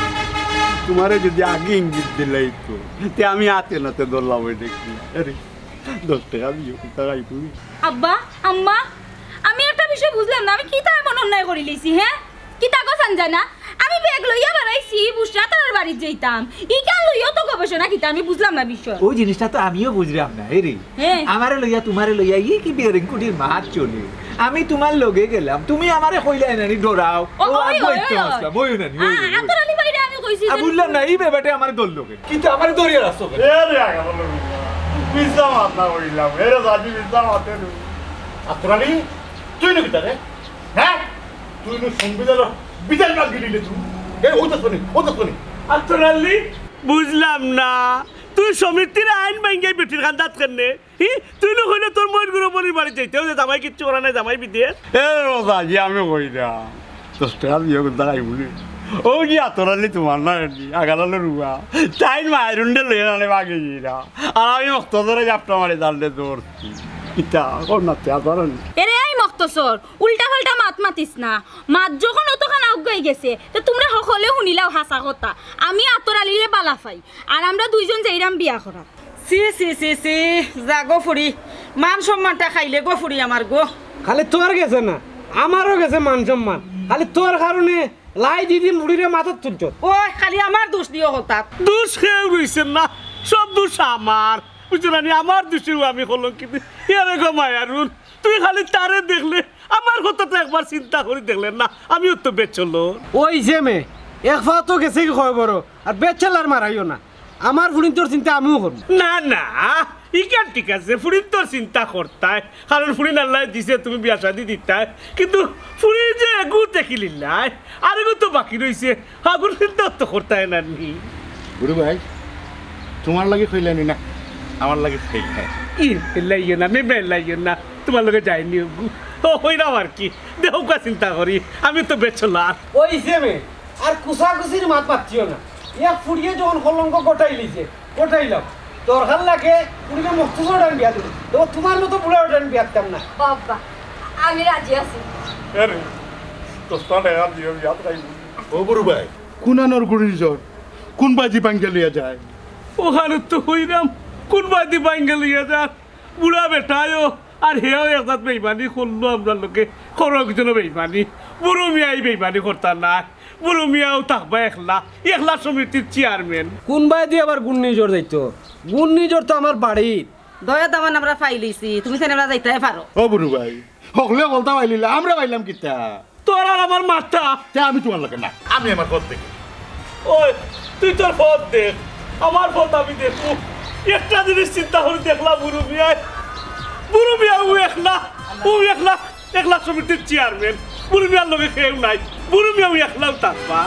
Speaker 5: তোমারে যদি আগে ইঙ্গিত দিলাই তো তে আমি হাতে নাতে ধরলাম দেখি আরে 10 টাকা দিয়ে কোনটা গাইবি
Speaker 8: আব্বা আম্মা আমি একটা বিষয় বুঝলাম না আমি কিতা এমন অন্যায় করি লইছি হ্যাঁ কিতা কসান যায় না আমি ব্যাগ লইয়া বেড়াইছি বুসরা তার বাড়ি যাইতাম ই কেন লইয়া তো গবেষণা কিতা আমি বুঝলাম না বিষয়
Speaker 3: ওই জিনিসটা তো আমিও বুঝলাম না রে
Speaker 8: হ্যাঁ।
Speaker 3: আমারে লইয়া তোমারে লইয়া ই কি বিয়ারিং কুটির মাছ চলে আমি তোমার লগে গেলাম তুমি আমারে কইলাই নানি ডরাও
Speaker 8: ও,
Speaker 3: ও
Speaker 8: ওই,
Speaker 3: বই
Speaker 8: ওই,
Speaker 3: তো
Speaker 8: ওই।
Speaker 3: আসলা বই নানি বই
Speaker 8: আতর আলী বাইরে আমি কইছি যে
Speaker 3: বুঝলাম না এই ব্যাপারটা আমারে দল লগে
Speaker 2: কিন্তু আমার দরিয়া রাস্তা
Speaker 5: এ রে আগা বলো পিজ্জা মাথা কইলাম এরে জাজি পিজ্জা মাথা নু
Speaker 4: আতরালি তুই নাকি তারে হ্যাঁ তুই নো সংবিধান বিধান না দিলি তুই এই ওটা শুনি
Speaker 1: আতরালি বুঝলাম না তুই সমিতির আইন ভাঙ্গে বেটির খান দাঁত কেনে তুই না হইলে তোর মন গুলো মনির বাড়ি যাইতে হবে জামাই কিচ্ছু করা নাই জামাই বিদেশ
Speaker 5: এ জাজি আমি কইলাম 10 টাকা দিয়ে দাঁড়াই বলি ও কি আতরালি তোমার না আগালালে রুয়া টাইম মাইরুন্ডে লয়ে আনে বাগে গিরা আর আমি মক্ত ধরে জাপটা মারি দাঁড়লে দৌড়ছি ইতা কোন না আতরালি
Speaker 8: এরে আই মকতছর উল্টা পাল্টা মাত মাতিস না মাত যখন অতখান আউগাই গেছে তো তোমরা সকলে শুনিলাও হাসা কথা আমি আতর আলিলে বালা পাই আর আমরা দুইজন যাইরাম বিয়া করা
Speaker 6: সি সি সি সি যা গো ফুরি মান সম্মানটা খাইলে গো ফুরি আমার গো
Speaker 9: খালি তোর গেছে না আমারও গেছে মান সম্মান খালি তোর কারণে লাই দিদি মুড়িরে মাথার তুলছ
Speaker 6: ওই খালি আমার দোষ দিও হঠাৎ
Speaker 1: দোষ খেয়ে রয়েছেন না সব দোষ আমার বুঝছো না আমার দোষেও আমি হলাম কিন্তু এরে গমায় আর তুই খালি তারে দেখলে আমার কথা তো একবার চিন্তা করে দেখলেন না আমিও তো বেচলো
Speaker 9: ওই যে মে এক ফা তো গেছে কি হয় বড় আর বেচালার মারাইও না আমার ফুলিন তোর চিন্তা আমিও করব
Speaker 1: না না ইকান ঠিক আছে ফুরিন তোর চিন্তা করতায় কারণ ফুরিন আল্লাহ দিছে তুমি বিয়া শাদি দিতায় কিন্তু ফুরিন যে এগু দেখিলিল্লাই আর এগু তো বাকি রয়েছে আগুন চিন্তা তো করতায় না নি
Speaker 4: গুরু ভাই তোমার লাগে কইলানি না আমার লাগে কইলাই
Speaker 1: লাইও না মেমে লাইও না তোমার লগে যাইনি ও হইরাম আর কি দেহ কা চিন্তা করি আমি তো বেচলা
Speaker 9: ওই যে মে আর কুসাকুসির মাত পাচ্ছিও না ইয়া ফুড়িয়ে যখন কলঙ্ক গোটাই লিছে গোটাইলাম তোর ভাল লাগে ফুড়িকে মস্তিষ্ক ডান বিয়া দিল তো তোমার মতো বুড়া ডান বিয়া দিতাম না
Speaker 10: বাবা আমি রাজি আছি
Speaker 5: এরে 10 টাকা দিয়ে বিয়া তাই
Speaker 4: ও বুড়ু ভাই কুনানোর গুড়ির জ্বর কোন বাজি পাঙ্গে লিয়া যায়
Speaker 1: ওখানে তো হইরাম কোন বাদি বাইঙ্গে লিয়ে যা বুড়া বেটায়ও আর হেও একসাথ বেইমানি করলো আমরা লোকে খরক জন বেইমানি বুড়ো মিয়াই বেইমানি করতাম না বুড়ো মিয়াও থাকবা একলা সমিতির চেয়ারম্যান
Speaker 9: কোন বাই দিয়ে আবার গুন্নি জোর যাইতো গুন্নি জোর তো আমার বাড়ির
Speaker 6: দয়া দামান আমরা ফাইলিছি তুমি সেনে আমরা যাইতে পারো
Speaker 4: ও বুড়ু ভাই হকলে বলতা পাইলিলা আমরা পাইলাম কিতা
Speaker 1: তোর আর আমার মাথা
Speaker 4: তা আমি তোমার লাগে না আমি আমার পথ থেকে
Speaker 1: ওই তুই তোর পথ দেখ আমার পথ আমি দেখবো একটা জিনিস চিন্তা করে দেখলাম বুড়ো মিয়া ও একলা সমিতির চেয়ারম্যান বুড়ো মিয়ার লোকে কেউ নাই বুড়ো মিয়া ও একলাও থাকবা